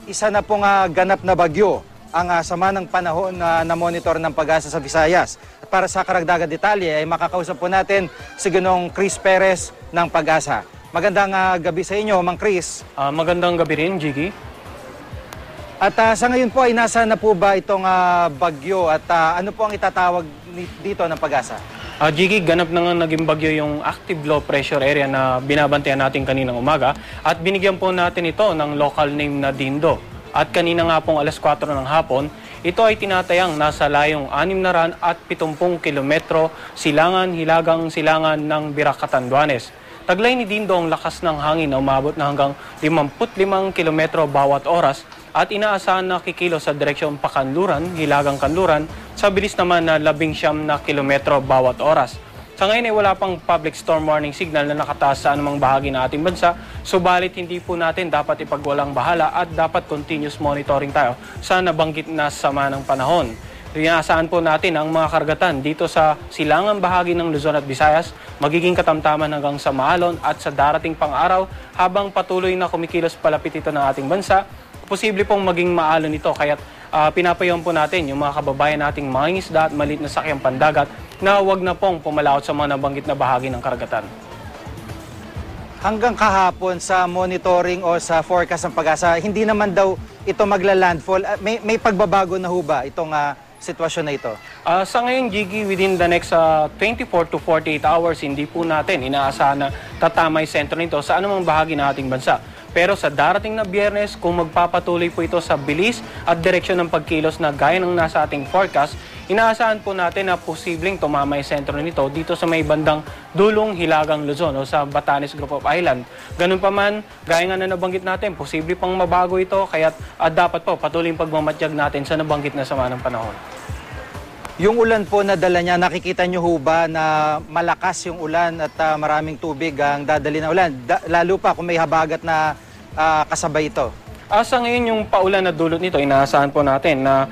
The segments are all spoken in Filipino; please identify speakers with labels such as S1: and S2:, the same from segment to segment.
S1: isa na pong ganap na bagyo ang sama ng panahon na monitor ng Pag-asa sa Visayas. At para sa karagdagang detalye ay makakausap po natin si Ginong Chris Perez ng Pag-asa. Magandang gabi sa inyo, Mang Chris.
S2: Magandang gabi rin, Jiggy.
S1: At sa ngayon po ay nasa na po ba itong bagyo at ano po ang itatawag dito ng Pag-asa?
S2: Jiggy, ganap na nga naging bagyo yung active low pressure area na binabantayan natin kaninang umaga at binigyan po natin ito ng local name na Dindo. At kanina nga pong alas 4 ng hapon, ito ay tinatayang nasa layong 670 kilometro silangan-hilagang silangan ng Birac, Catanduanes. Taglay ni Dindo ang lakas ng hangin na umabot na hanggang 55 kilometro bawat oras at inaasahan na kikilos sa direksyon Pakanluran, Hilagang Kanluran sa bilis naman na 19 na kilometro bawat oras. Sa ngayon ay wala pang public storm warning signal na nakataas sa anumang bahagi ng ating bansa, subalit hindi po natin dapat ipagwalang bahala at dapat continuous monitoring tayo sa nabanggit na sama ng panahon. Inaasahan po natin ang mga karagatan dito sa silangang bahagi ng Luzon at Visayas, magiging katamtaman hanggang sa maalon at sa darating pang araw habang patuloy na kumikilos palapit ito ng ating bansa. Posible pong maging maalon ito kaya pinapayawan po natin yung mga kababayan nating mangingisda at maliit na sakyang pandagat na wag na pong pumalaot sa mga nabanggit na bahagi ng karagatan.
S1: Hanggang kahapon sa monitoring o sa forecast ng Pag-asa, hindi naman daw ito magla-landfall. May pagbabago na ho ba itong sitwasyon na ito?
S2: Sa ngayon, Jiggy, within the next 24 to 48 hours, hindi po natin inaasahan na tatamay sentro nito sa anumang bahagi ng ating bansa. Pero sa darating na Biyernes, kung magpapatuloy po ito sa bilis at direksyon ng pagkilos na gaya ng nasa ating forecast, inaasahan po natin na posibleng tumamay sentro nito dito sa may bandang dulong Hilagang Luzon o sa Batanes Group of Island. Ganun pa man, gaya nga na nabanggit natin, posible pang mabago ito kaya dapat po patuloy pagmamatyag natin sa nabanggit na sama ng panahon.
S1: Yung ulan po na dala niya, nakikita niyo ho ba na malakas yung ulan at maraming tubig ang dadali na ulan? Lalo pa kung may habagat na kasabay ito.
S2: Sa ngayon yung paulan na dulot nito, inaasahan po natin na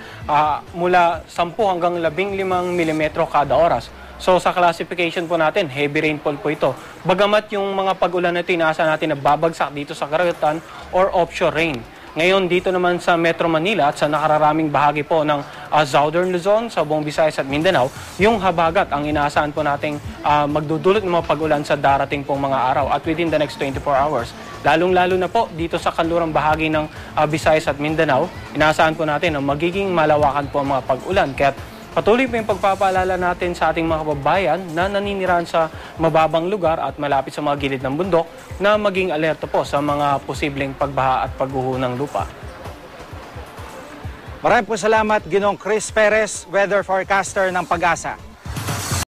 S2: mula 10 hanggang 15 mm kada oras. So sa classification po natin, heavy rainfall po ito. Bagamat yung mga pag-ulan na ito, inaasahan natin na babagsak dito sa karagatan or offshore rain. Ngayon dito naman sa Metro Manila at sa nakararaming bahagi po ng Southern Luzon, sa buong Visayas at Mindanao, yung habagat ang inaasahan po nating magdudulot ng mga pag-ulan sa darating pong mga araw at within the next 24 hours. Lalong-lalo na po dito sa kanlurang bahagi ng Visayas at Mindanao, inaasahan po natin na magiging malawakan po ang mga pag-ulan. Kaya patuloy po yung pagpapaalala natin sa ating mga kababayan na naninirahan sa mababang lugar at malapit sa mga gilid ng bundok na maging alerto po sa mga posibleng pagbaha at pagguho ng lupa.
S1: Maraming po salamat, Ginong Chris Perez, weather forecaster ng Pag-asa.